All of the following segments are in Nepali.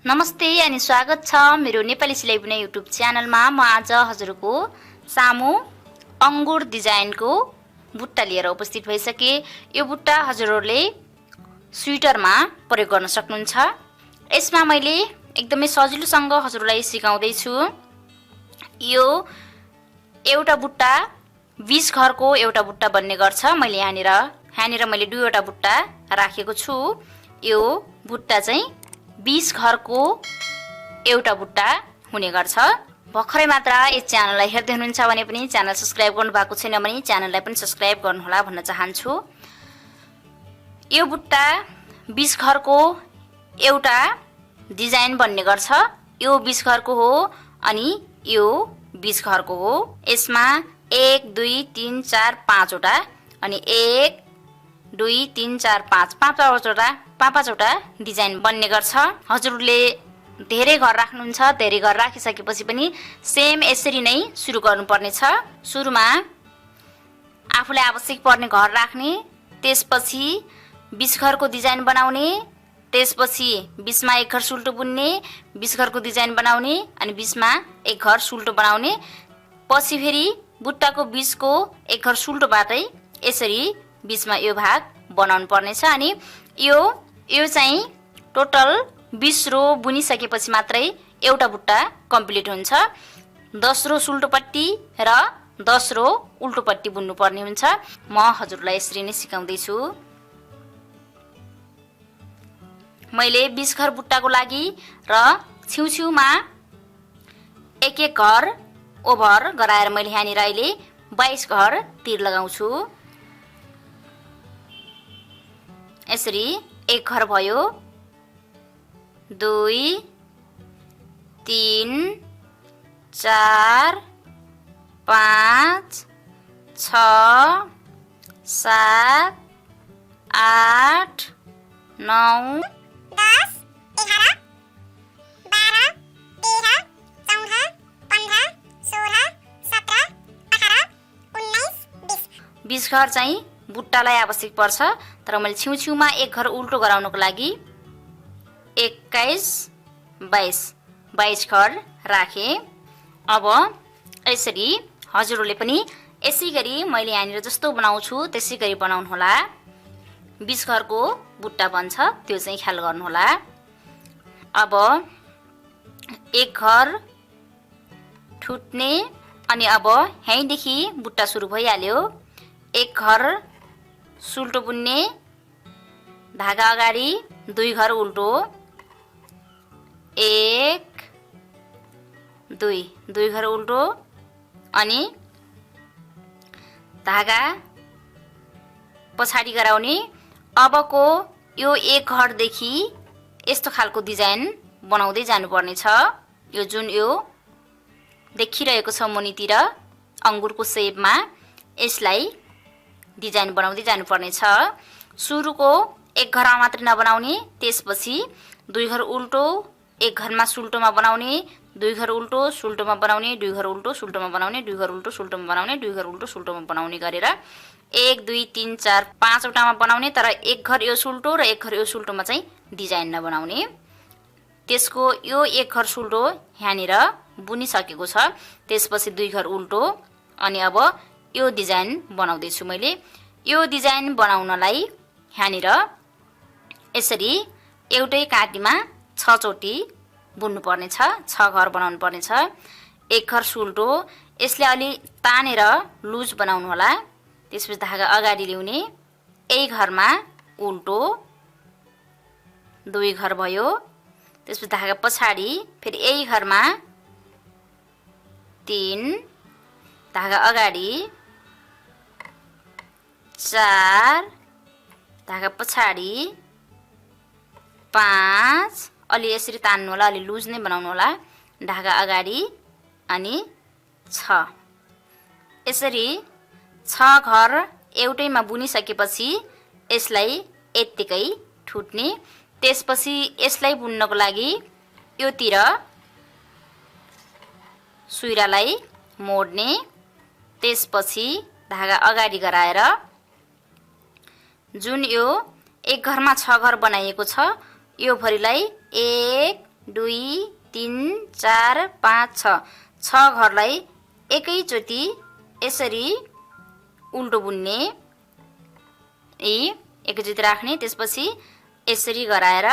नमस्ते अनि स्वागत छ मेरो नेपाली सिलाइ बुनाइ युट्युब च्यानलमा। म आज हजुरको सामु अंगुर डिजाइनको बुट्टा लिएर उपस्थित भइसके। यो बुट्टा हजुरहरूले स्वेटरमा प्रयोग गर्न सक्नुहुन्छ। यसमा मैले एकदमै सजिलोसँग हजुरलाई सिकाउँदै छु। यो एउटा बुट्टा 20 घरको एउटा बुट्टा बन्ने गर्छ। मैले यहाँनिर मैले दुईवटा बुट्टा राखेको छु। यो बुट्टा चाहिँ 20 घरको एउटा बुट्टा हुने गर्छ। भर्खरै मात्र यस च्यानललाई हेर्दै हुनुहुन्छ भने पनि च्यानल सब्स्क्राइब गर्नु भएको छैन भने च्यानललाई पनि सब्स्क्राइब गर्नुहोला भन्न चाहन्छु। यो बुट्टा 20 घरको एउटा डिजाइन बन्ने गर्छ। यो 20 घरको हो अनि यो 20 घरको हो। यसमा 1 2 3 4 5 वटा अनि 1 2 3 4 5 पाँचवटा डिजाइन बन्ने गर्छ। हजुरले धेरै घर राख्नुहुन्छ, धेरै घर राखिसकेपछि पनि सेम यसरी नै सुरु गर्नुपर्ने छ। सुरुमा आफूलाई आवश्यक पर्ने घर राख्ने, त्यसपछि 20 घरको डिजाइन बनाउने, त्यसपछि 20 मा एक घर सुल्टो बुन्ने, 20 घरको डिजाइन बनाउने अनि 20 मा एक घर सुल्टो बनाउने। पछि फेरि बुट्टाको 20 को एक घर सुल्टोबाटै यसरी 20 मा यो भाग बनाउनु पर्ने छ। अनि यो चाहिँ टोटल 20 रो बुनिसकेपछि मात्रै एउटा बुट्टा कम्प्लिट हुन्छ। 10 रो सुल्टोपट्टी र 10 रो उल्टोपट्टी बुन्नु पर्ने हुन्छ। म हजुरलाई यसरी नै सिकाउँदै छु। मैले 20 घर बुट्टाको लागि र छेउछेउमा एक घर ओभर गराएर मैले यहाँनिर अहिले 22 घर तीर लगाउँछु। यसरी एक घर भयो, 2 3 4 5 6 7 8 9 10 11 12 13 14 15 16 17 18 19 20 घर चाहिँ बुट्टालाई आवश्यक पर्छ। तर मैले छेउछेउमा एक घर उल्टो गराउनको लागि 21 22 घर राखे। अब यसरी हजुरहरूले पनि यसै गरी मैले यहाँनिर जस्तो बनाउँछु त्यसै गरी बनाउनु होला। 20 घरको बुट्टा बन्छ त्यो चाहिँ ख्याल गर्नुहोला। अब एक घर ठुट्ने अनि अब यहीँदेखि बुट्टा सुरु भइहाल्यो। एक घर सुल्टो बुन्ने, धागा अगाडि 2 घर उल्टो, 1 2 घर उल्टो अनि धागा पछाडि गराउने। अबको यो एक घरदेखि यस्तो खालको डिजाइन बनाउँदै जानुपर्ने छ। यो जुन यो देखिरहेको छ मुनितिर अंगुरको शेपमा, यसलाई डिजाइन बनाउँदै जानुपर्ने छ। सुरुको एक घरमा मात्र नबनाउने, त्यसपछि 2 घर उल्टो, एक घरमा सुल्टोमा बनाउने, 2 घर उल्टो सुल्टोमा बनाउने, 2 घर उल्टो सुल्टोमा बनाउने, 2 घर उल्टो सुल्टोमा बनाउने, 2 घर उल्टो सुल्टोमा बनाउने गरेर 1 2 3 4 5 वटामा बनाउने। तर एक घर यो सुल्टो र एक घर यो सुल्टोमा चाहिँ डिजाइन नबनाउने। त्यसको यो एक घर सुल्टो यहाँनिर बुनिसकेको छ। त्यसपछि 2 घर उल्टो अनि अब यो डिजाइन बनाउँदै छु मैले। यो डिजाइन बनाउनलाई यहाँनिर यसरी एउटै काटीमा 6 चोटी बुन्नु पर्ने छ। 6 घर बनाउनु पर्ने छ। एक घर सुल्टो, यसले अलि तानेर लुज बनाउनु होला। त्यसपछि धागा अगाडि ल्याउने, एक घरमा उल्टो 2 घर भयो। त्यसपछि धागा पछाडि फेरि यही घरमा 3 धागा अगाडि 4 धागा पछाडि 5 अलि यसरी तान्नु होला, अलि लुज नै बनाउनु होला। धागा अगाडि अनि 6 यसरी 6 घर एउटैमा बुनिसकेपछि यसलाई यत्तिकै ठुट्ने। त्यसपछि यसलाई बुन्नको लागि योतिर सुइरालाई मोड्ने, त्यसपछि धागा अगाडि गराएर जुन यो एक घरमा 6 घर बनाइएको छ यो भरिलाई 1 2 3 4 5 6 6 घरलाई एकैचोटी यसरी उल्टो बुन्ने, एकैचोटी राख्ने, त्यसपछि यसरी गराएर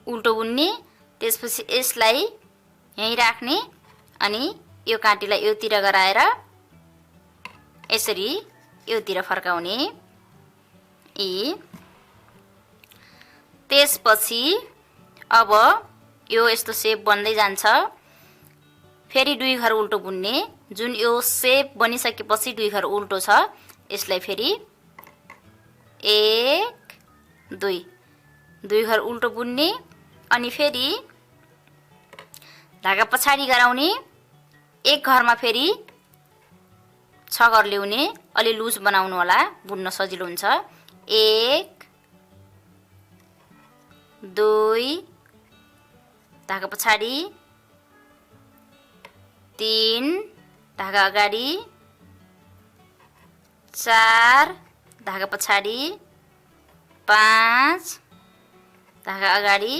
उल्टो बुन्ने, त्यसपछि यसलाई यही राख्ने अनि यो काँटीलाई योतिर गराएर यसरी योतिर फर्काउने। त्यसपछि अब यो यस्तो सेप बन्दै जान्छ। फेरि 2 घर उल्टो बुन्ने, जुन यो सेप बनिसकेपछि 2 घर उल्टो छ, यसलाई फेरि 1 2 घर उल्टो बुन्ने अनि फेरि धागा पछाडि गराउने। एक घरमा फेरि 6 घर ल्याउने, अलि लुज बनाउनु होला, बुन्न सजिलो हुन्छ। 1 2 धागा पछाडि, 3 धागा अगाडि, 4 धागा पछाडि, 5 धागा अगाडि,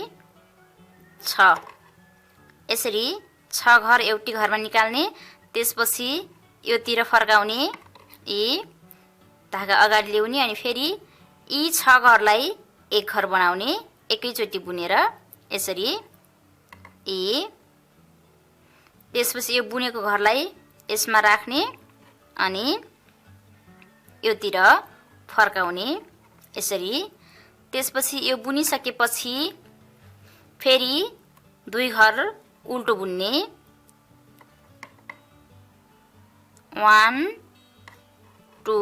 6। यसरी 6 घर एउटी घरमा निकाल्ने, त्यसपछि योतिर फर्काउने, धागा अगाडि ल्याउने अनि फेरि यी 6 घरलाई एक घर बनाउने, एकैचोटी बुनेर यसरी। त्यसपछि यो बुनेको घरलाई यसमा राख्ने अनि योतिर फर्काउने यसरी। त्यसपछि यो बुनिसकेपछि फेरि 2 घर उल्टो बुन्ने, 1 2,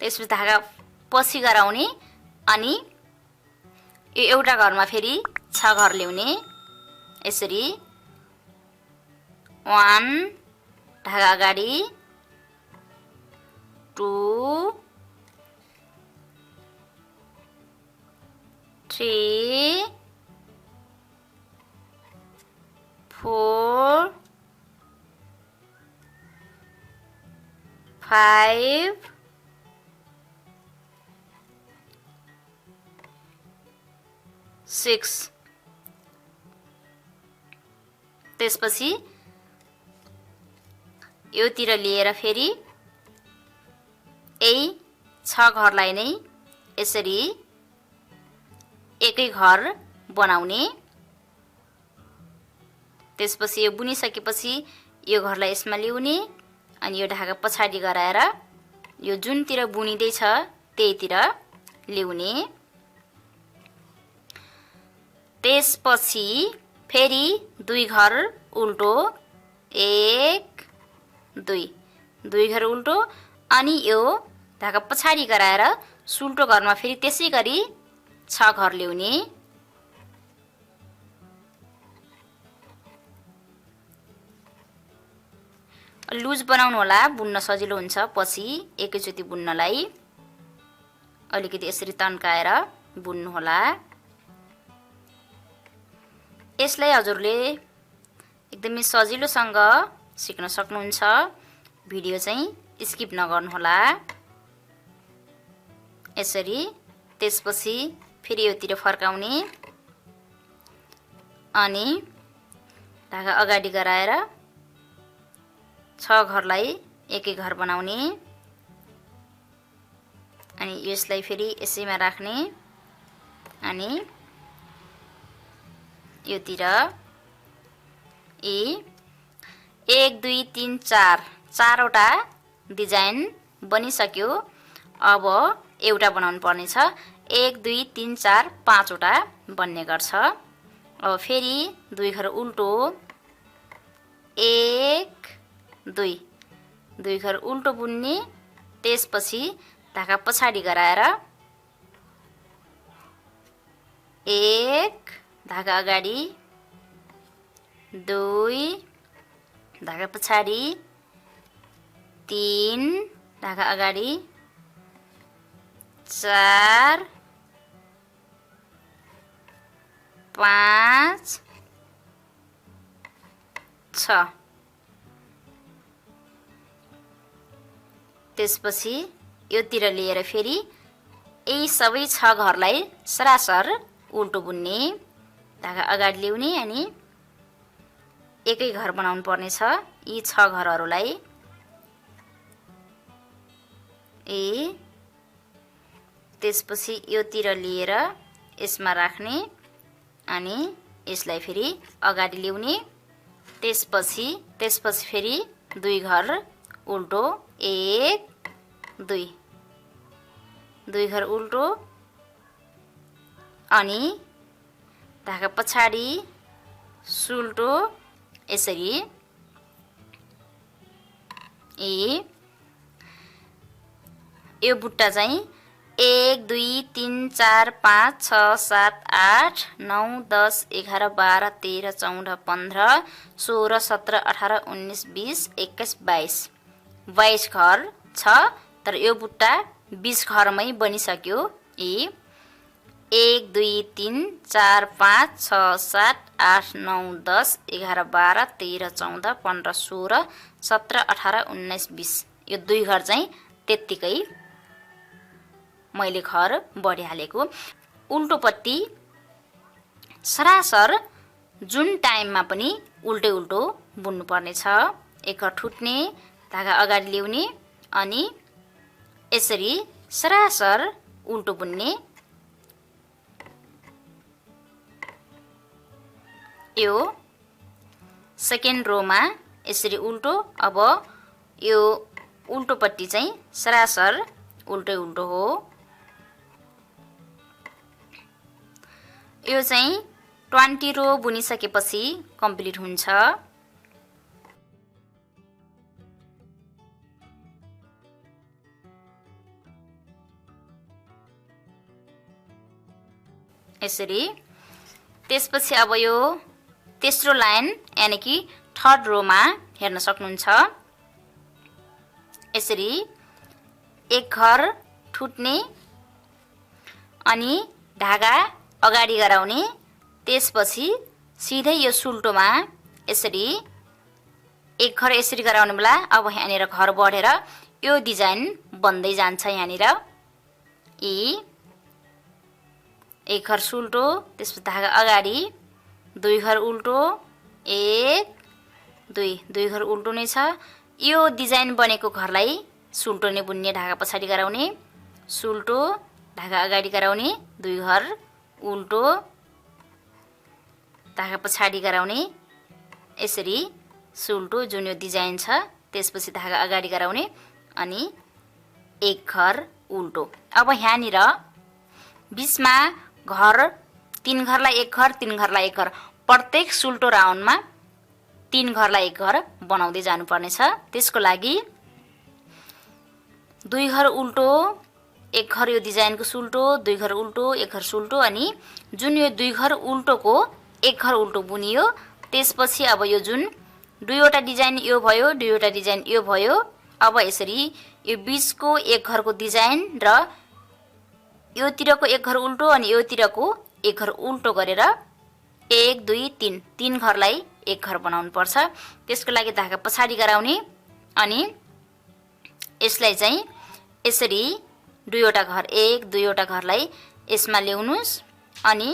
त्यसपछि धागा पछि गराउने अनि यो एउटा घरमा फेरि 6 घर ल्याउने, यसरी 1 धागा अगाडि, 2 3 4 5 6। त्यसपछि योतिर लिएर फेरि यही 6 घरलाई नै यसरी एकै घर बनाउने। त्यसपछि यो बुनिसकेपछि यो घरलाई यसमा ल्याउने अनि यो धागा पछाडि गराएर यो जुनतिर बुनिँदै छ त्यहीतिर ल्याउने। त्यसपछि फेरि 2 घर उल्टो, 1 2 घर उल्टो अनि यो धागा पछाडि गराएर सुल्टो घरमा फेरि त्यसै गरी 6 घर ल्याउने। लुज बनाउनु होला, बुन्न सजिलो हुन्छ पछि एकैचोटी बुन्नलाई। अलिकति यसरी तन्काएर बुन्नु होला। यसलाई हजुरले एकदमै सजिलोसँग सिक्न सक्नुहुन्छ। भिडियो चाहिँ स्किप नगर्नुहोला। यसरी त्यसपछि फेरि योतिर फर्काउने अनि धागा अगाडि गराएर 6 घरलाई एकै घर बनाउने अनि यसलाई फेरि यसैमा राख्ने अनि योतिर 1 2 3 4 चारवटा डिजाइन बनिसक्यो। अब एउटा बनाउनु पर्ने छ। 1 2 3 4 5वटा बन्ने गर्छ। अब फेरि 2 घर उल्टो, 1 2 घर उल्टो बुन्ने, त्यसपछि धागा पछाडि गराएर 1 धागा अगाडि, 2 धागा पछाडि, 3 धागा अगाडि, 4 5 6। त्यसपछि योतिर लिएर फेरि यी सबै 6 घरलाई सरासर उल्टो बुन्ने, धागा अगाडि ल्याउने अनि एकै घर बनाउनु पर्ने छ। यी 6 घरहरूलाई त्यसपछि योतिर लिएर यसमा राख्ने अनि यसलाई फेरि अगाडि ल्याउने, त्यसपछि फेरि 2 घर उल्टो, 1 2 घर उल्टो अनि धागा पछाडि सुल्टो, यसरी यो बुट्टा चाहिँ 1 2 3 4 5 6 7 8 9 10 11 12 13 14 15 16 17 18 19 20 21 22 घर छ। तर यो बुट्टा 20 घरमै बनिसक्यो। 1 2 3 4 5 6 7 8 9 10 11 12 13 14 15 16 17 18 19 20 यो 2 घर चाहिँ त्यत्तिकै मैले घर बढिहालेको। उल्टोपट्टि सरासर जुन टाइममा पनि उल्टै उल्टो बुन्नु पर्ने छ। एक घर ठुट्ने, धागा अगाडि ल्याउने अनि यसरी सरासर उल्टो बुन्ने। यो सेकेन्ड रोमा यसरी उल्टो। अब यो उल्टोपट्टि चाहिँ सरासर उल्टै उल्टो हो। यो चाहिँ 20 रो बुनिसकेपछि कम्प्लिट हुन्छ। यसरी त्यसपछि अब यो तेस्रो लाइन यानि कि थर्ड रोमा हेर्न सक्नुहुन्छ। यसरी एक घर ठुट्ने अनि धागा अगाडि गराउने, त्यसपछि सिधै यो सुल्टोमा यसरी एक घर यसरी गराउने बेला अब यहाँनिर घर बढेर यो डिजाइन बन्दै जान्छ। यहाँनिर एक घर सुल्टो, त्यसपछि धागा अगाडि, 2 घर उल्टो, 1 2 घर उल्टो नै छ। यो डिजाइन बनेको घरलाई सुल्टो नै बुन्ने, धागा पछाडि गराउने, सुल्टो, धागा अगाडि गराउने, 2 घर उल्टो, धागा पछाडि गराउने, यसरी सुल्टो जुन यो डिजाइन छ, त्यसपछि धागा अगाडि गराउने अनि एक घर उल्टो। अब यहाँनिर बीचमा घर 3 घरलाई एक घर, 3 घरलाई एक घर, प्रत्येक सुल्टो राउन्डमा 3 घरलाई एक घर बनाउँदै जानुपर्ने छ। त्यसको लागि 2 घर उल्टो, एक घर यो डिजाइनको सुल्टो, 2 घर उल्टो, एक घर सुल्टो अनि जुन यो 2 घर उल्टोको एक घर उल्टो बुनियो, त्यसपछि अब यो जुन 2वटा डिजाइन यो भयो, 2वटा डिजाइन यो भयो। अब यसरी यो बीचको एक घरको डिजाइन र योतिरको एक घर उल्टो अनि योतिरको एक घर उल्टो गरेर 1 2 3 3 घरलाई एक घर बनाउनु पर्छ। त्यसको लागि धागा पछाडि गराउने अनि यसलाई चाहिँ यसरी 2वटा घर, 1 2वटा घरलाई यसमा ल्याउनुस् अनि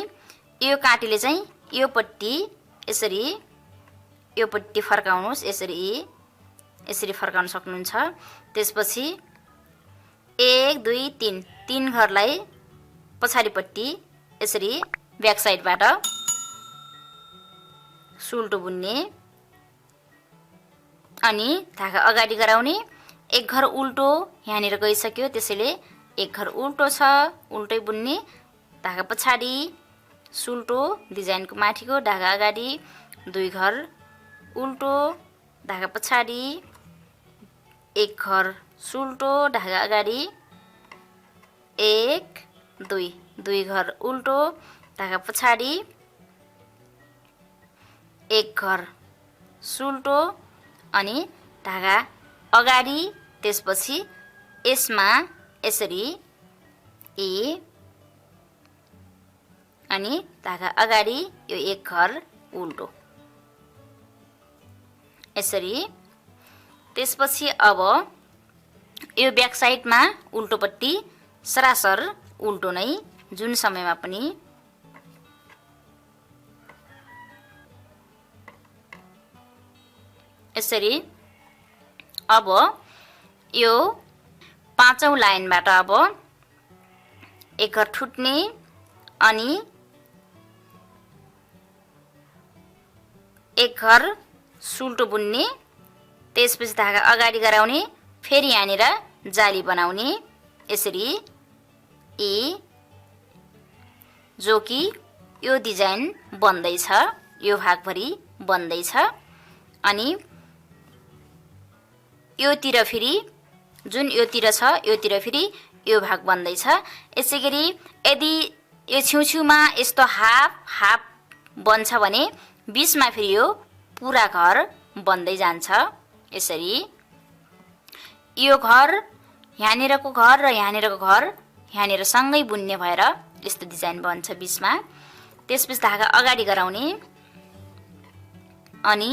यो काटीले चाहिँ यो पट्टि यसरी यो पट्टि फर्काउनुस्। यसरी फर्काउन सक्नुहुन्छ। त्यसपछि 1 2 3 3 घरलाई पछाडिपट्टि यसरी ब्याक साइडबाट सुल्टो बुन्ने अनि धागा अगाडि गराउने, एक घर उल्टो यहाँनिर गइसक्यो, त्यसैले एक घर उल्टो छ, उल्टै बुन्ने, धागा पछाडि सुल्टो डिजाइनको माथिको, धागा अगाडि, 2 घर उल्टो, धागा पछाडि, एक घर सुल्टो, धागा अगाडि, 1 2 2 घर उल्टो, धागा पछाडि, एक घर सुल्टो अनि धागा अगाडि, त्यसपछि यसमा यसरी अनि धागा अगाडि यो एक घर उल्टो यसरी। त्यसपछि अब यो ब्याक साइडमा उल्टोपट्टि सरासर उल्टो नै जुन समयमा पनि यसरी अब यो पाँचौं लाइनबाट अब एक घर ठुट्ने अनि एक घर सुल्टो बुन्ने, त्यसपछि धागा अगाडि गराउने, फेरि यहाँनिर जाली बनाउने। यसरी जो कि यो डिजाइन बन्दैछ, यो भागभरि बन्दैछ। अनि योतिर फेरि जुन योतिर छ योतिर फेरि यो भाग बन्दैछ। यसैगरी यदि यो छेउछेउमा यस्तो हाफ हाफ बन्छ भने बीचमा फेरि यो पुरा घर बन्दै जान्छ। यसरी यो घर यहाँनिरको घर र यहाँनिरको घर यहाँनिर सँगै बुन्ने भएर यस्तो डिजाइन बन्छ बीचमा। त्यसपछि धागा अगाडि गराउने अनि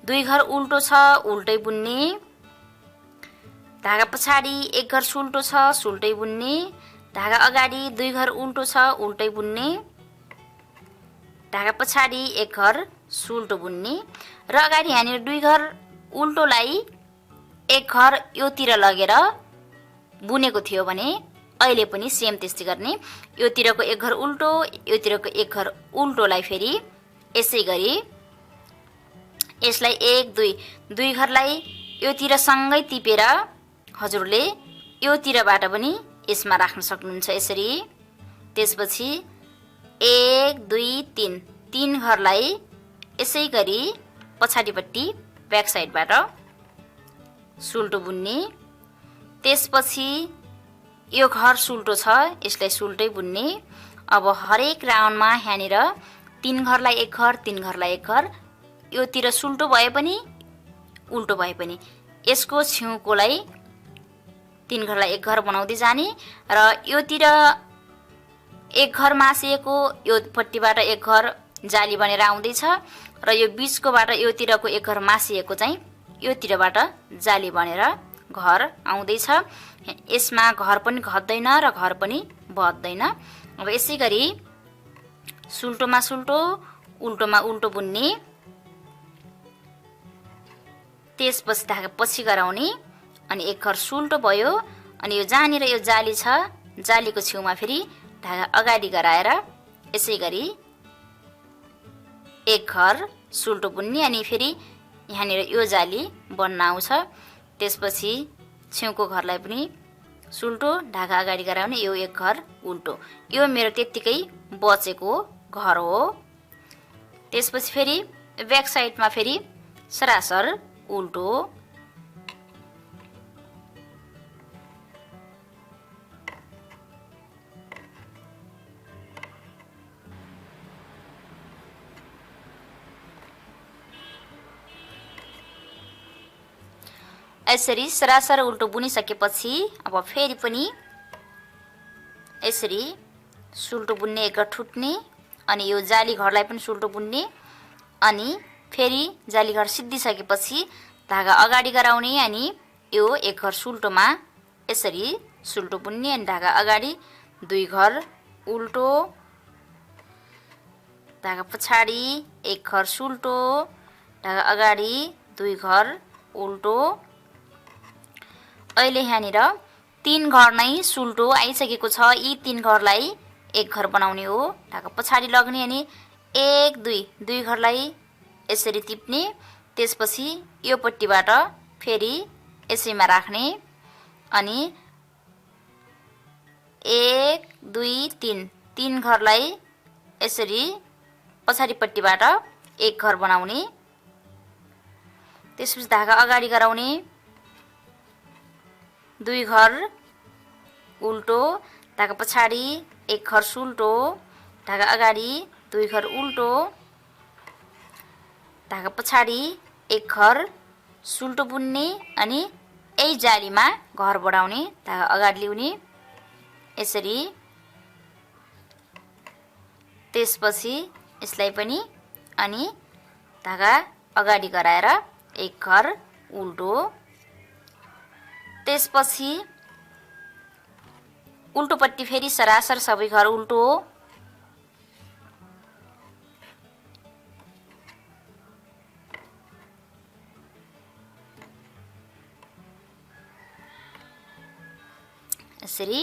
दुई घर उल्टो छ उल्टै बुन्ने, धागा पछाडि एक घर सुल्टो छ सुल्टै बुन्ने, धागा अगाडि दुई घर उल्टो छ उल्टै बुन्ने, धागा पछाडि एक घर सुल्टो बुन्ने र अगाडि यहाँनिर दुई घर उल्टोलाई एक घर योतिर लगेर बुनेको थियो भने अहिले पनि सेम त्यस्तै गर्ने। योतिरको एक घर उल्टो योतिरको एक घर उल्टोलाई फेरि यसै गरी यसलाई एक दुई घरलाई योतिर सँगै टिपेर हजुरले योतिरबाट पनि यसमा राख्न सक्नुहुन्छ यसरी। त्यसपछि एक दुई तीन, तीन घरलाई यसै गरी पछाडिपट्टि ब्याक साइडबाट सुल्टो बुन्ने। त्यसपछि यो घर सुल्टो छ यसलाई सुल्टै बुन्ने। अब हरेक राउन्डमा यहाँनिर तीन घरलाई एक घर तीन घरलाई एक घर, योतिर सुल्टो भए पनि उल्टो भए पनि यसको छेउकोलाई तीन घरलाई एक घर बनाउँदै जाने र योतिर एक घर मासिएको यो पट्टिबाट एक घर जाली बनेर आउँदैछ र यो बीचकोबाट योतिरको एक घर मासिएको चाहिँ योतिरबाट जाली बनेर घर आउँदैछ। यसमा घर पनि घट्दैन र घर पनि बढ्दैन। अब यसै गरी सुल्टोमा सुल्टो उल्टोमा उल्टो बुन्ने, त्यसपछि धागा पछि गराउने अनि एक घर सुल्टो भयो अनि यो जहाँनिर यो जाली छ जालीको छेउमा फेरि धागा अगाडि गराएर यसै गरी एक घर सुल्टो बुन्ने अनि फेरि यहाँनिर यो जाली बन्न आउँछ। त्यसपछि छेउको घरलाई पनि सुल्टो धागा अगाडि गराउने, यो एक घर उल्टो, यो मेरो त्यत्तिकै बचेको घर हो। त्यसपछि फेरि ब्याक साइडमा फेरि सरासर उल्टो, यसरी सरासर उल्टो बुनिसकेपछि अब फेरि पनि यसरी सुल्टो बुन्ने एक घर ठुट्ने अनि यो जाली घरलाई पनि सुल्टो बुन्ने अनि फेरि जाली घर सिद्धिसकेपछि धागा अगाडि गराउने अनि यो एक घर सुल्टोमा यसरी सुल्टो बुन्ने अनि धागा अगाडि दुई घर उल्टो, धागा पछाडि एक घर सुल्टो, धागा अगाडि दुई घर उल्टो। अहिले यहाँनिर तीन घर नै सुल्टो आइसकेको छ। यी तीन घरलाई एक घर बनाउने हो। धागा पछाडि लग्ने अनि एक दुई घरलाई यसरी टिप्ने, त्यसपछि यो पट्टिबाट फेरि यसैमा राख्ने अनि एक दुई तीन घरलाई यसरी पछाडिपट्टिबाट एक घर बनाउने। त्यसपछि धागा अगाडि गराउने, दुई घर उल्टो, धागा पछाडि एक घर सुल्टो, धागा अगाडि दुई घर उल्टो, धागा पछाडि एक घर सुल्टो बुन्ने अनि यही जालीमा घर बढाउने, धागा अगाडि ल्याउने यसरी। त्यसपछि यसलाई पनि अनि धागा अगाडि गराएर एक घर उल्टो, त्यसपछि उल्टोपट्टि फेरि सरासर सबै घर उल्टो, यसरी।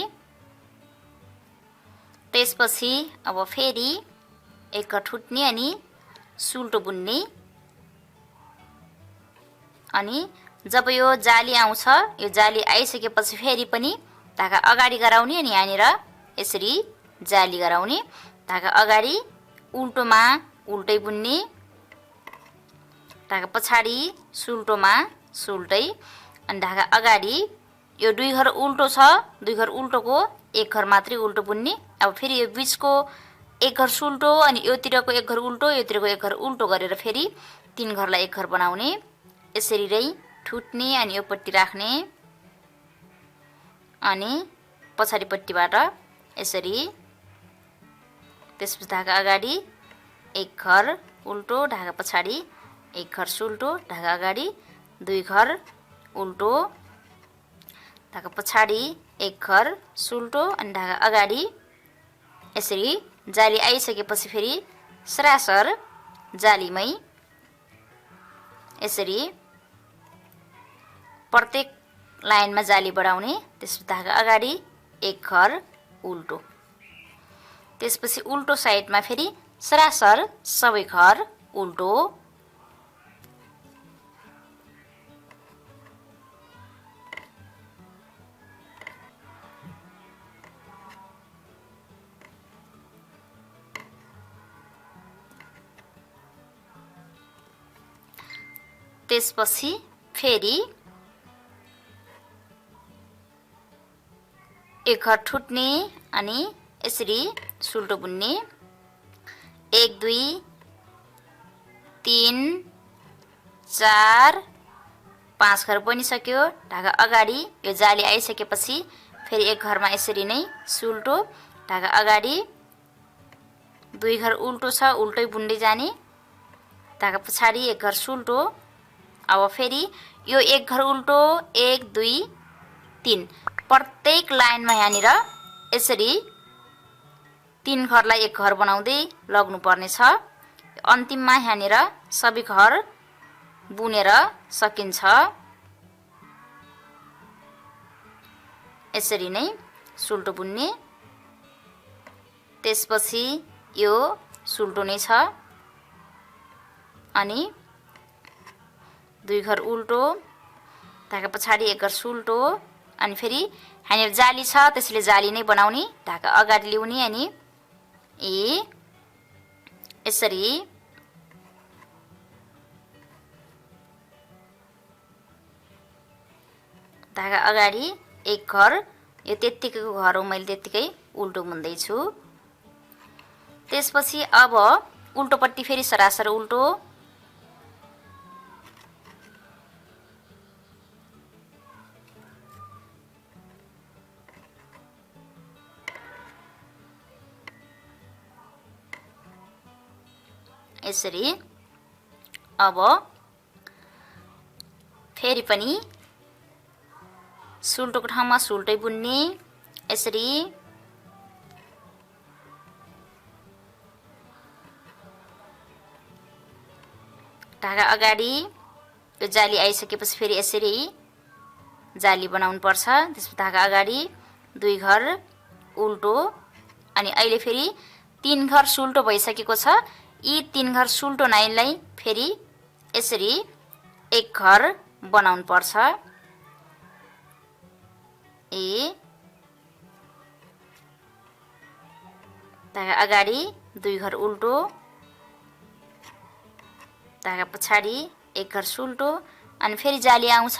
त्यसपछि अब फेरि एक घर ठुट्ने अनि सुल्टो बुन्ने। अनि जब यो जाली आउँछ, यो जाली आइसकेपछि फेरि पनि धागा अगाडि गराउने अनि यहाँनिर यसरी जाली गराउने। धागा अगाडि उल्टोमा उल्टै बुन्ने, धागा पछाडि सुल्टोमा सुल्टै, अनि धागा अगाडि यो 2 घर उल्टो छ, 2 घर उल्टोको 1 घर मात्रै उल्टो बुन्ने। अब फेरि यो बीचको 1 घर सुल्टो अनि योतिरको 1 घर उल्टो, योतिरको 1 घर उल्टो गरेर फेरि 3 घरलाई 1 घर बनाउने। यसरी नै ठुट्ने अनि यो पट्टि राख्ने अनि पछाडिपट्टिबाट यसरी। त्यसपछि धागा अगाडि 1 घर उल्टो, धागा पछाडि 1 घर सुल्टो, धागा अगाडि 2 घर उल्टो, धागा पछाडि 1 घर सुल्टो अनि धागा अगाडि यसरी। जाली आइसकेपछि फेरि सरासर जालीमै यसरी प्रत्येक लाइनमा जाली बढाउने। त्यसपछि धागा अगाडि 1 घर उल्टो, त्यसपछि उल्टो साइडमा फेरि सरासर सबै घर उल्टो। त्यसपछि फेरि 1 घर ठुट्ने अनि यसरी सुल्टो बुन्ने। 1 2 3 4 5 घर बनिसक्यो। धागा अगाडि यो जाली आइसकेपछि फेरि 1 घरमा यसरी नै सुल्टो, धागा अगाडि 2 घर उल्टो छ, उल्टै बुन्दै जाने, धागा पछाडि 1 घर सुल्टो। अब फेरि यो 1 घर उल्टो 1 2 3 प्रत्येक लाइनमा यहाँनिर यसरी 3 घरलाई 1 घर बनाउँदै लग्नु पर्ने छ। अन्तिममा यहाँनिर सबै घर बुनेर सकिन्छ। यसरी नै सुल्टो बुन्ने। त्यसपछि यो सुल्टो नै छ अनि 2 घर उल्टो, धागा पछाडि 1 घर सुल्टो अनि फेरि यहाँनिर जाली छ त्यसले जाली नै बनाउने। धागा अगाडि ल्याउने अनि यसरी धागा अगाडि 1 घर, यो त्यत्तिकैको घर हो, मैले त्यत्तिकै उल्टो बुन्दैछु। त्यसपछि अब उल्टोपट्टि फेरि सरासर उल्टो, यसरी। अब फेरि पनि सुल्टोको ठाउँमा सुल्टै बुन्ने। यसरी धागा अगाडि यो जाली आइसकेपछि फेरि यसरी जाली बनाउनु पर्छ। त्यसपछि धागा अगाडि 2 घर उल्टो अनि अहिले फेरि 3 घर सुल्टो भइसकेको छ। यी 3 घर सुल्टो लाइनलाई फेरि यसरी 1 घर बनाउनु पर्छ। धागा अगाडि 2 घर उल्टो, धागा पछाडि 1 घर सुल्टो अनि फेरि जाली आउँछ।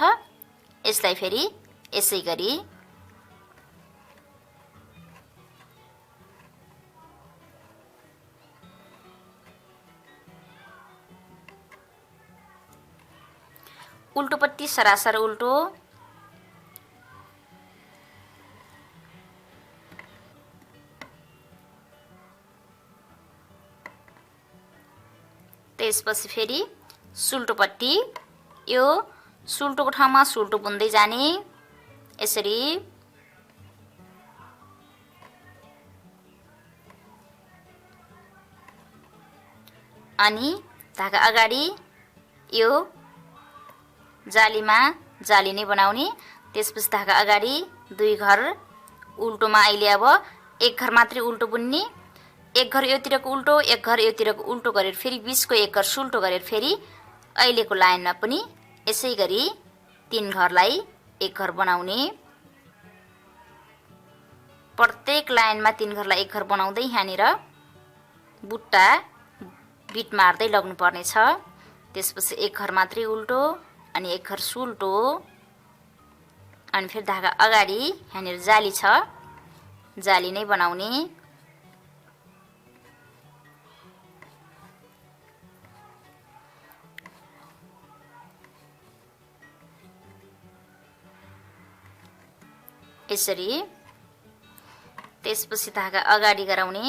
यसलाई फेरि यसै गरी उल्टोपट्टि सरासर उल्टो, त्यसपछि फेरि सुल्टोपट्टि यो सुल्टोको ठाउँमा सुल्टो बुन्दै जाने। यसरी अनि धागा अगाडि यो जालीमा जाली नै बनाउने। त्यसपछि धागा अगाडि 2 घर उल्टोमा अहिले अब एक घर मात्रै उल्टो बुन्ने, एक घर योतिरको उल्टो एक घर योतिरको उल्टो गरेर फेरि बीचको एक घर सुल्टो गरेर फेरि अहिलेको लाइनमा पनि यसै गरी 3 घरलाई एक घर बनाउने। प्रत्येक लाइनमा 3 घरलाई एक घर बनाउँदै यहाँनिर बुट्टा बिट मार्दै लाग्नु पर्नेछ। त्यसपछि एक घर मात्रै उल्टो अनि एक घर सुल्टो अनि फेरि धागा अगाडि यहाँनिर जाली छ, जाली नै बनाउने। यसरी त्यसपछि धागा अगाडि गराउने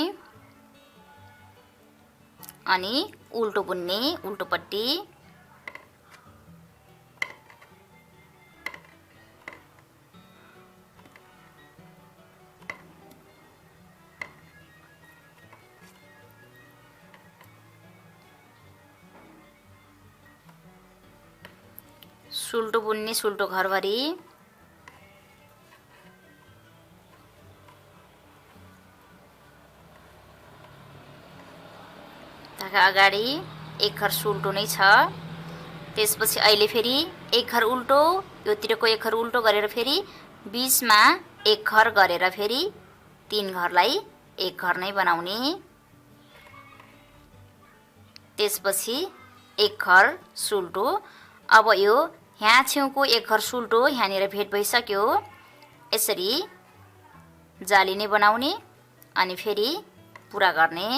अनि उल्टो बुन्ने, उल्टोपट्टि। सुल्टो बुन्ने, सुल्टो घरभरि। धागा अगाडि एक घर सुल्टो नै छ। त्यसपछि अहिले फेरि एक घर उल्टो योतिरको एक घर उल्टो गरेर फेरि बीचमा एक घर गरेर फेरि 3 घरलाई एक घर नै बनाउने। त्यसपछि एक घर सुल्टो। अब यो यहाँ छेउको एक घर सुल्टो यहाँनिर भेट भइसक्यो। यसरी जाली नै बनाउने अनि फेरि पुरा गर्ने।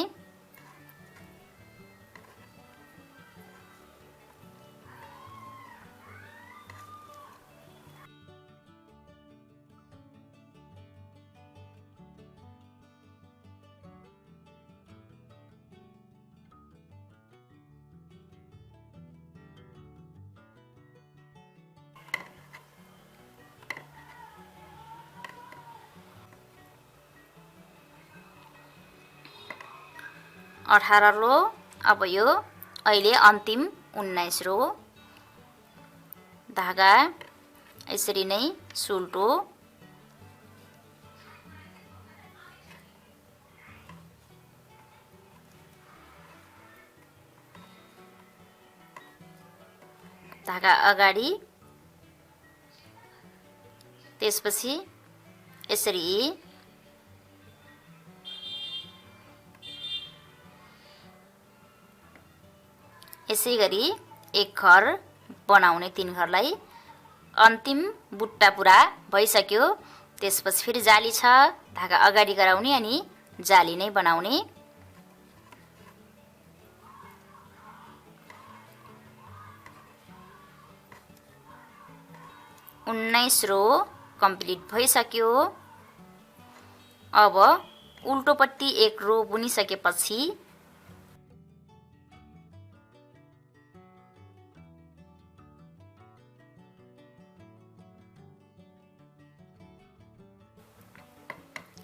अठार रो। अब यो अहिले अन्तिम 19 रो। धागा यसरी नै सुल्टो, धागा अगाडि। त्यसपछि यसरी यसै गरी एक घर बनाउने 3 घरलाई। अन्तिम बुट्टा पुरा भइसक्यो। त्यसपछि फेरि जाली छ, धागा अगाडि गराउने अनि जाली नै बनाउने। उन्नाइस रो कम्प्लिट भइसक्यो। अब उल्टोपट्टि एक रो बुनिसकेपछि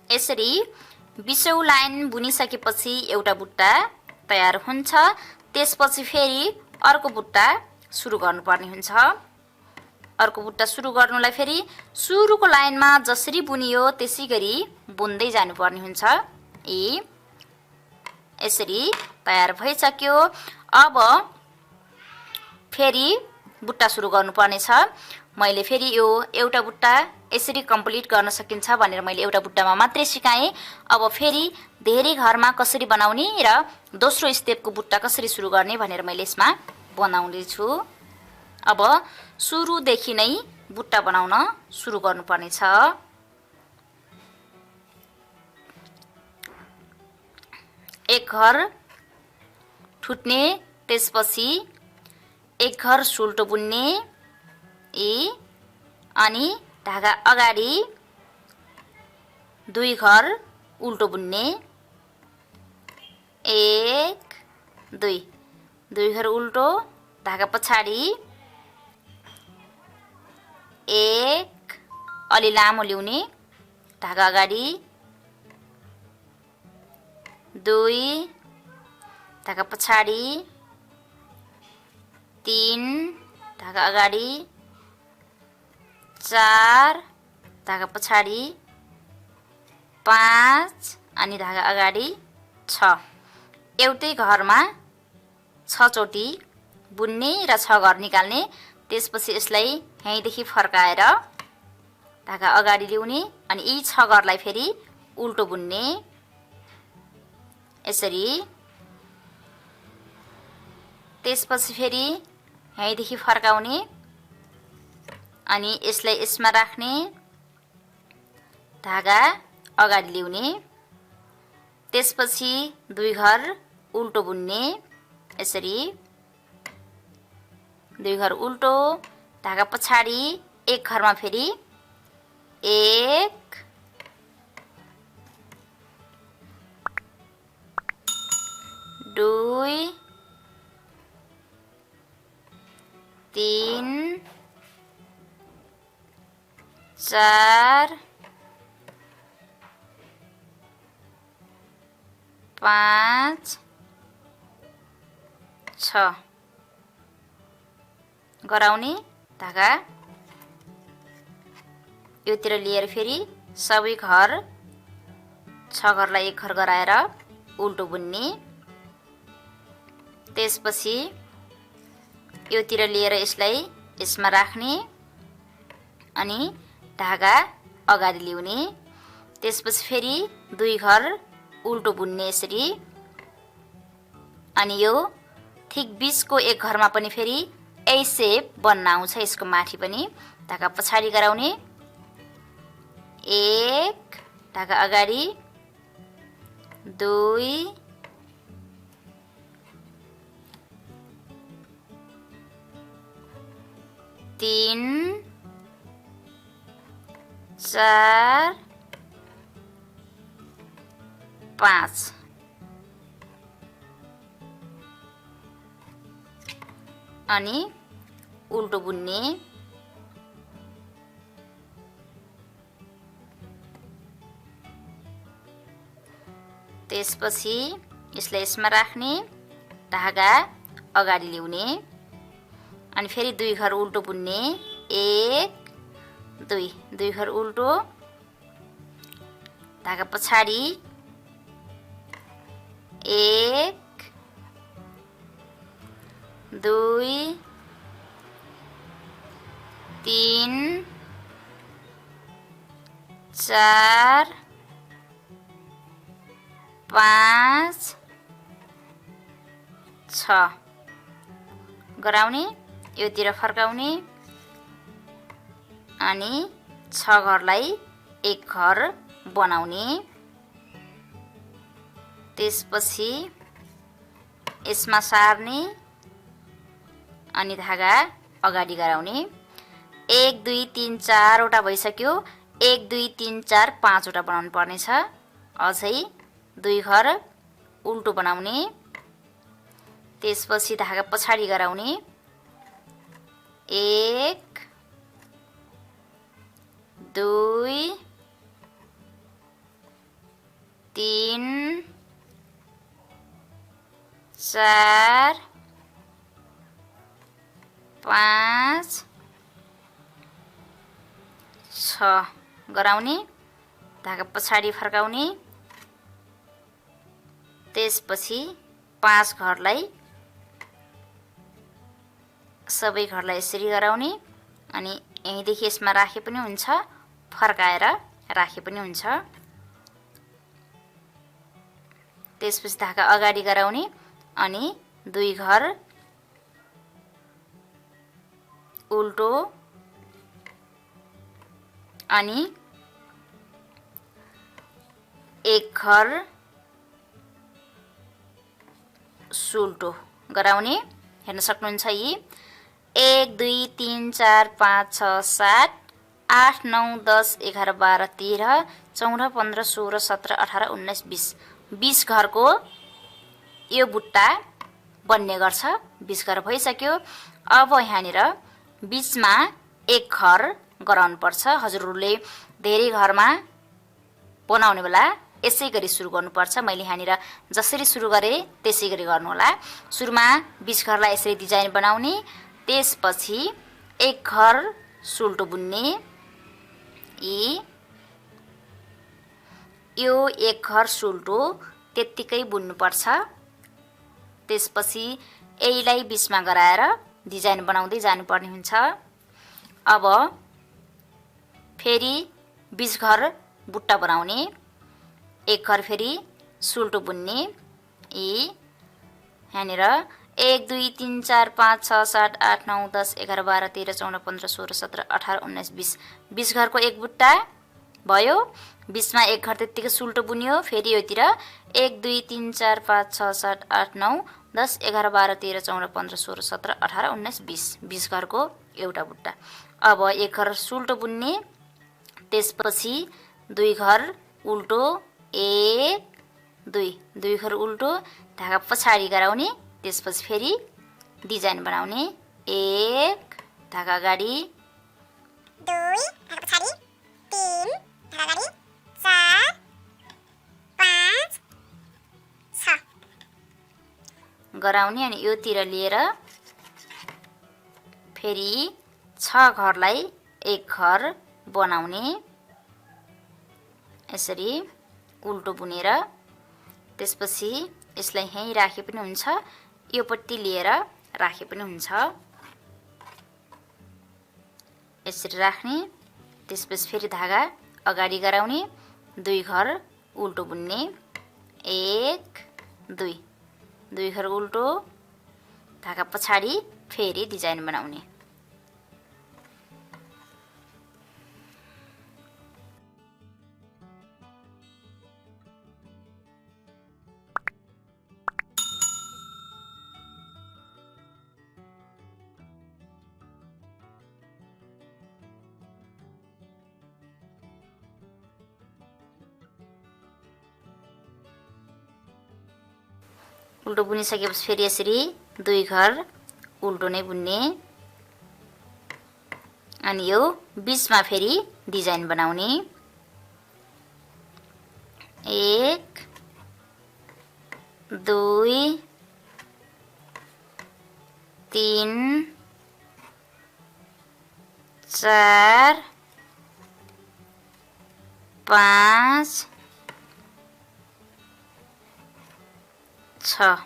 यसरी 20औं लाइन बुनिसकेपछि एउटा बुट्टा तयार हुन्छ। त्यसपछि फेरि अर्को बुट्टा सुरु गर्नुपर्ने हुन्छ। अर्को बुट्टा सुरु गर्नुलाई फेरि सुरुको लाइनमा जसरी बुनियो त्यसै गरी बुन्दै जानुपर्ने हुन्छ। यसरी तयार भइसक्यो। अब फेरि बुट्टा सुरु गर्नुपर्ने छ। मैले फेरि यो एउटा बुट्टा यसरी कम्प्लिट गर्न सकिन्छ भनेर मैले एउटा बुट्टामा मात्रै सिकाएँ। अब फेरि धेरै घरमा कसरी बनाउने र दोस्रो स्टेपको बुट्टा कसरी सुरु गर्ने भनेर मैले यसमा बनाउँदै छु। अब सुरुदेखि नै बुट्टा बनाउन सुरु गर्नुपर्ने छ। एक घर ठुट्ने, त्यसपछि एक घर सुल्टो बुन्ने, अनि धागा अगाडि 2 घर उल्टो बुन्ने, 1 2 घर उल्टो, धागा पछाडि 1 अलि लामो ल्याउने, धागा अगाडि 2 धागा पछाडि 3 धागा अगाडि 4 धागा पछाडि 5 अनि धागा अगाडि 6। एउटै घरमा 6 चोटि बुन्ने र 6 घर निकाल्ने। त्यसपछि यसलाई यहीँदेखि फर्काएर धागा अगाडि ल्याउने अनि यी 6 घरलाई फेरि उल्टो बुन्ने। यसरी त्यसपछि फेरि यहीँदेखि फर्काउने अनि यसलाई यसमा राख्ने, धागा अगाडि ल्याउने। त्यसपछि 2 घर उल्टो बुन्ने। यसरी 2 घर उल्टो, धागा पछाडि 1 घरमा फेरि 1 2 3 4 5 6 गराउने, धागा योतिर लिएर फेरि सबै घर 6 घरलाई 1 घर गराएर उल्टो बुन्ने। त्यसपछि योतिर लिएर यसलाई यसमा राख्ने अनि धागा अगाडि ल्याउने। त्यसपछि फेरि 2 घर उल्टो बुन्ने यसरी। अनि यो ठिक बीचको 1 घरमा पनि फेरि यही सेप बन्न आउँछ। यसको माथि पनि धागा पछाडि गराउने, 1 धागा अगाडि 2 3 4 5 अनि उल्टो बुन्ने। त्यसपछि यसलाई यसमा राख्ने, धागा अगाडि ल्याउने अनि फेरि 2 घर उल्टो बुन्ने, 1 2 घर उल्टो, धागा पछाडि 1 2 3 4 5 6 गराउने, योतिर फर्काउने अनि 6 घरलाई 1 घर बनाउने। त्यसपछि यसमा सार्ने अनि धागा अगाडि गराउने। 1 2 3 4 वटा भइसक्यो। 1 2 3 4 5 वटा बनाउनु पर्नेछ। अझै 2 घर उल्टो बनाउने। त्यसपछि धागा पछाडि गराउने, 1 2 3 4 5 6 गराउने, धागा पछाडि फर्काउने। त्यसपछि 5 घरलाई सबै घरलाई यसरी गराउने अनि यहीँदेखि यसमा राखे पनि हुन्छ, फर्काएर राखे पनि हुन्छ। त्यसपछि धागा अगाडि गराउने अनि 2 घर उल्टो अनि 1 घर सुल्टो गराउने। हेर्न सक्नुहुन्छ यी 1 2 3 4 5 6 7 8 9 10 11 12 13 14 15 16 17 18 19 20 20 घरको यो बुट्टा बन्ने गर्छ। 20 घर भइसक्यो। अब यहाँनिर बीचमा 1 घर गराउनु पर्छ। हजुरहरूले धेरै घरमा बनाउने बेला यसै गरी सुरु गर्नुपर्छ। मैले यहाँनिर जसरी सुरु गरे त्यसै गरी गर्नु होला। सुरुमा 20 घरलाई यसरी डिजाइन बनाउने, त्यसपछि 1 घर सुल्टो बुन्ने, यो एक घर सुल्टो त्यत्तिकै बुन्नुपर्छ। त्यसपछि यहीलाई बीचमा गराएर डिजाइन बनाउँदै जानुपर्ने हुन्छ। अब फेरि 20 घर बुट्टा बनाउने, एक घर फेरि सुल्टो बुन्ने। यहाँनिर 1 2 3 4 5 6 7 8 9 10 11 12 13 14 15 16 17 18 19 20 20 घरको एक बुट्टा भयो। बीचमा एक घर त्यत्तिकै सुल्टो बुन्यो। फेरि योतिर 1 2 3 4 5 6 7 8 9 10 11 12 13 14 15 16 17 18 19 20 20 घरको एउटा बुट्टा। अब एक घर सुल्टो बुन्ने, त्यसपछि 2 घर उल्टो, 1 2 2 घर उल्टो, ढाका पछाडि गराउने। त्यसपछि फेरि डिजाइन बनाउने, 1 ढाका अगाडि, 2 ढाका पछाडि, 3 ढाका अगाडि, 4 5 6 गराउने। अनि योतिर लिएर फेरि 6 घरलाई एक घर बनाउने। यसरी उल्टो बुनेर त्यसपछि यसलाई यहीँ राखे पनि हुन्छ, यो पट्टि लिएर राखे पनि हुन्छ। यसरी राख्ने। त्यसपछि फेरि धागा अगाडि गराउने, 2 घर उल्टो बुन्ने, 1 2 2 घर उल्टो, धागा पछाडि फेरि डिजाइन बनाउने। उल्टो बुनिसकेपछि फेरि यसरी 2 घर उल्टो नै बुन्ने। अनि यो बीचमा फेरि डिजाइन बनाउने, 1 2 3 4 5 6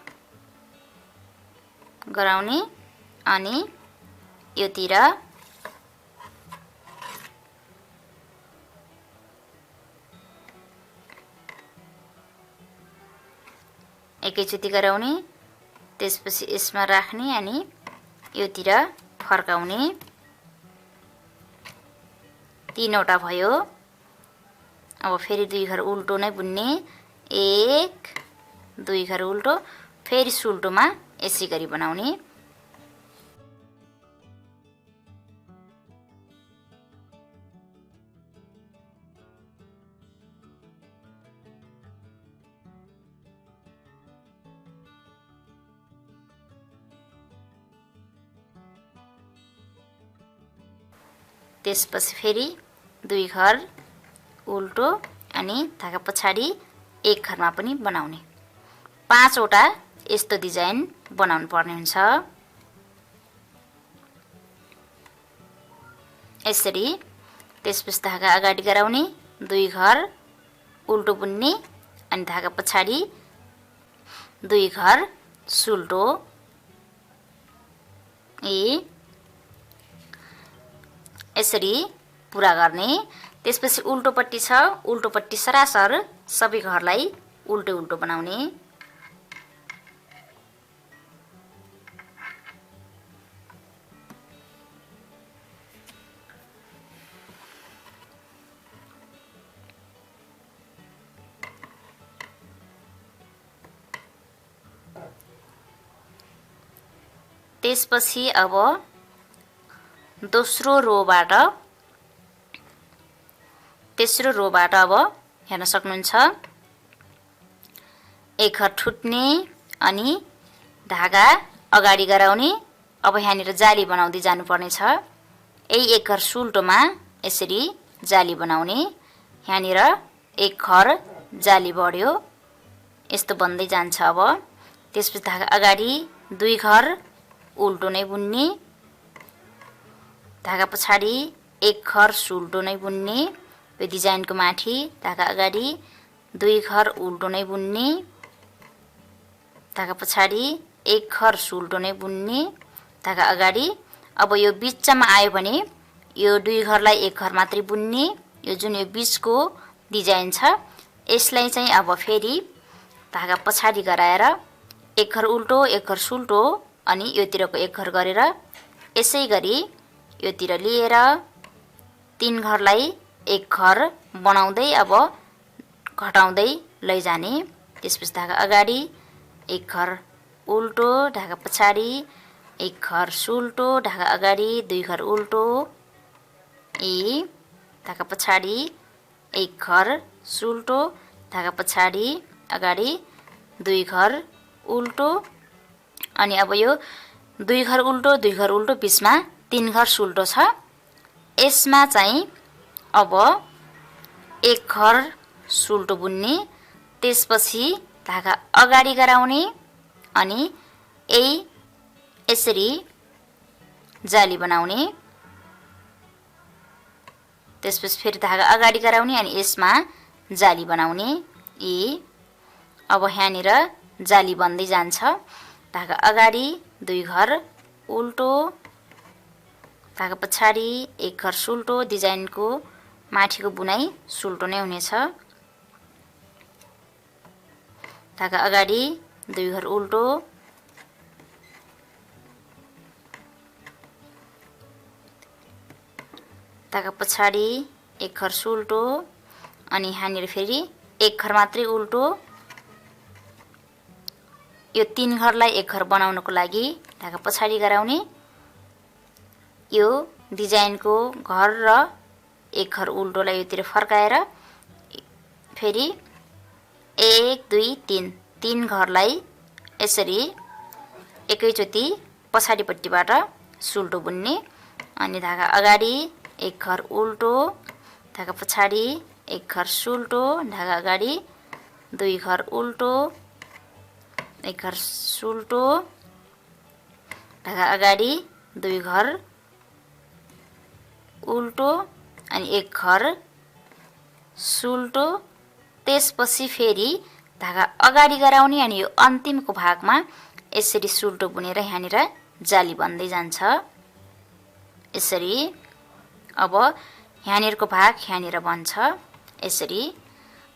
गराउने। अनि योतिर एकैचोटि गराउने, त्यसपछि यसमा राख्ने अनि योतिर फर्काउने। 3 वटा भयो। अब फेरि 2 घर उल्टो नै बुन्ने, 1 2 घर उल्टो, फेरि सुल्टोमा यसै गरी बनाउने। त्यसपछि फेरि 2 घर उल्टो अनि धागा पछाडि एक घरमा पनि बनाउने। 5 वटा यस्तो डिजाइन बनाउनु पर्ने हुन्छ। यसरी त्यसपछि धागा अगाडि गराउने, 2 घर उल्टो बुन्ने अनि धागा पछाडि 2 घर सुल्टो। यसरी पुरा गर्ने। त्यसपछि उल्टोपट्टि छ, उल्टोपट्टि सरासर सबै घरलाई उल्टो उल्टो बनाउने। त्यसपछि अब तेस्रो रोबाट अब हेर्न सक्नुहुन्छ, एक घर ठुट्ने अनि धागा अगाडि गराउने। अब यहाँनिर जाली बनाउँदै जानुपर्ने छ। यही एक घर सुल्टोमा यसरी जाली बनाउने। यहाँनिर एक घर जाली बढ्यो, यस्तो बन्दै जान्छ। अब त्यसपछि धागा अगाडि 2 घर उल्टो नै बुन्ने, धागा पछाडि एक घर सुल्टो नै बुन्ने। यो डिजाइनको माथि धागा अगाडि 2 घर उल्टो नै बुन्ने, धागा पछाडि 1 घर सुल्टो नै बुन्ने, धागा अगाडि। अब यो बीचमा आयो भने यो 2 घरलाई 1 घर मात्रै बुन्ने, यो जुन यो बीचको डिजाइन छ यसलाई चाहिँ अब फेरि धागा पछाडि गराएर 1 घर उल्टो 1 घर सुल्टो अनि योतिरको 1 घर गरेर यसै गरी योतिर लिएर 3 घरलाई 1 घर बनाउँदै अब घटाउँदै लैजाने। त्यसपछि धागा अगाडि 1 घर उल्टो, धागा पछाडि 1 घर सुल्टो, धागा अगाडि 2 घर उल्टो, धागा पछाडि 1 घर सुल्टो, धागा पछाडि अगाडि 2 घर उल्टो। अनि अब यो 2 घर उल्टो 2 घर उल्टो बीचमा 3 घर सुल्टो छ। यसमा चाहिँ अब 1 घर सुल्टो बुन्ने, त्यसपछि धागा अगाडि गराउने अनि यसरी जाली बनाउने। त्यसपछि फेरि धागा अगाडि गराउने अनि यसमा जाली बनाउने। अब यहाँनिर जाली बन्दै जान्छ। धागा अगाडि 2 घर उल्टो, धागा पछाडि 1 घर सुल्टो। डिजाइनको माथिको बुनाइ सुल्टो नै हुनेछ। धागा अगाडि 2 घर उल्टो, धागा पछाडि 1 घर सुल्टो अनि यहाँनिर फेरि 1 घर मात्रै उल्टो। यो 3 घरलाई 1 घर बनाउनको लागि धागा पछाडि गराउने, यो डिजाइनको घर र 1 घर उल्टोलाई योतिर फर्काएर फेरि 1 2 3 घरलाई यसरी एकैचोटि पछाडिपट्टिबाट सुल्टो बुन्ने। अनि धागा अगाडि 1 घर उल्टो, धागा पछाडि 1 घर सुल्टो, धागा अगाडि 2 घर उल्टो, 1 घर सुल्टो, धागा अगाडि 2 घर उल्टो अनि 1 घर सुल्टो। त्यसपछि फेरि धागा अगाडि गराउने अनि यो अन्तिमको भागमा यसरी सुल्टो बुनेर यहाँनिर जाली बन्दै जान्छ। यसरी अब यहाँनिरको भाग यहाँनिर बन्छ यसरी।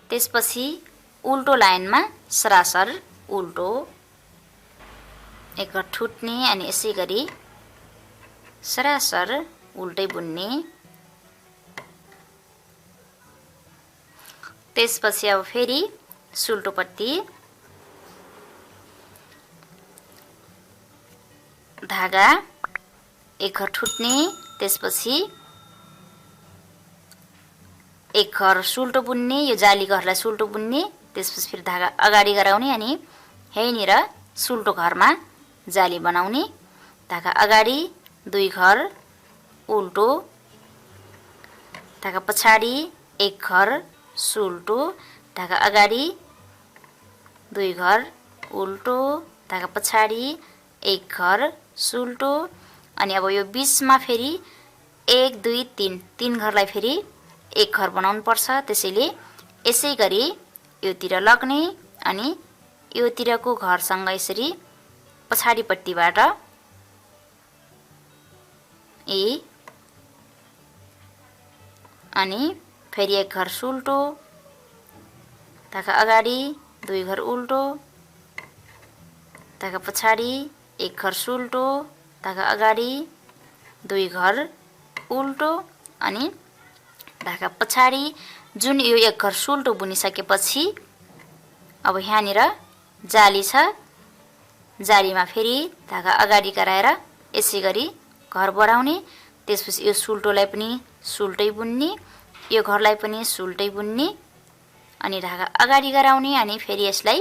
त्यसपछि उल्टो लाइनमा सरासर उल्टो 1 घर ठुट्ने अनि यसै गरी सरासर उल्टै बुन्ने। त्यसपछि अब फेरि सुल्टोपट्टि धागा 1 घर ठुट्ने, त्यसपछि 1 घर सुल्टो बुन्ने, यो जाली घरलाई सुल्टो बुन्ने। त्यसपछि फेरि धागा अगाडि गराउने अनि यहीँनिर सुल्टो घरमा जाली बनाउने। धागा अगाडि 2 घर उल्टो, धागा पछाडि 1 घर सुल्टो, धागा अगाडि 2 घर उल्टो, धागा पछाडि 1 घर सुल्टो। अनि अब यो बीचमा फेरि 1 2 3 घरलाई फेरि 1 घर बनाउनु पर्छ। त्यसैले यसै गरी योतिर लग्ने अनि योतिरको घरसँग यसरी पछाडिपट्टिबाट अनि फेरि 1 घर सुल्टो, धागा अगाडि 2 घर उल्टो, धागा पछाडि 1 घर सुल्टो, धागा अगाडि 2 घर उल्टो अनि धागा पछाडि जुन यो 1 घर सुल्टो बुनिसकेपछि अब यहाँनिर जाली छ। जालीमा फेरि धागा अगाडि गराएर यसै गरी घर बढाउने। त्यसपछि यो सुल्टोलाई पनि सुल्टै बुन्ने, यो घरलाई पनि सुल्टै बुन्ने अनि धागा अगाडि गराउने अनि फेरि यसलाई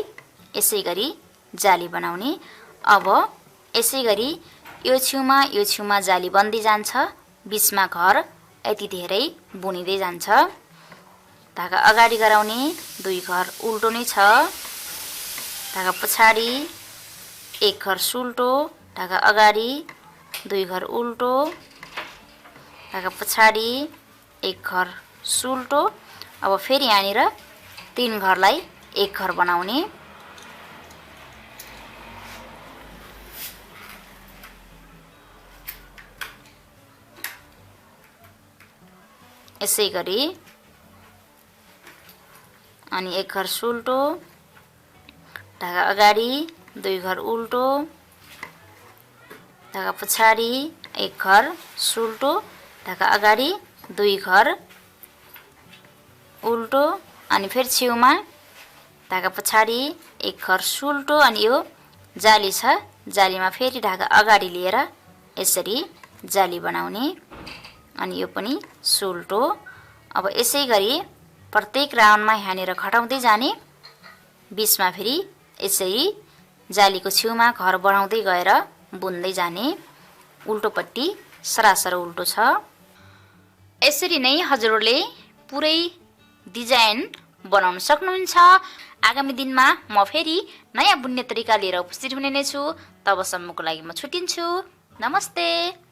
यसै गरी जाली बनाउने। अब यसै गरी यो छेउमा जाली बन्दै जान्छ। बीचमा घर यति धेरै बुनिँदै जान्छ। धागा अगाडि गराउने 2 घर उल्टो नै छ, धागा पछाडि 1 घर सुल्टो, धागा अगाडि 2 घर उल्टो, धागा पछाडि 1 घर सुल्टो। अब फेरि यहाँनिर 3 घरलाई एक घर बनाउने। यसै गरी अनि एक घर सुल्टो, ढाका अगाडि 2 घर उल्टो, ढाका पछाडि एक घर सुल्टो, ढाका अगाडि 2 घर उल्टो अनि फेरि छेउमा ढाका पछाडि एक घर सुल्टो अनि यो जाली छ, जालीमा फेरि ढाका अगाडि लिएर यसरी जाली बनाउने अनि यो पनि सुल्टो। अब यसै गरी प्रत्येक राउन्डमा यहाँनिर घटाउँदै जाने, बीचमा फेरि यसरी जालीको छेउमा घर बढाउँदै गएर बुन्दै जाने। उल्टोपट्टि सरासर उल्टो छ। यसरी नै हजुरहरूले पुरै डिजाइन बनाउन सक्नुहुन्छ। आगामी दिनमा म फेरि नयाँ बुन्ने तरिका लिएर उपस्थित हुने नै छु। तबसम्मको लागि म छुटिन्छु। नमस्ते।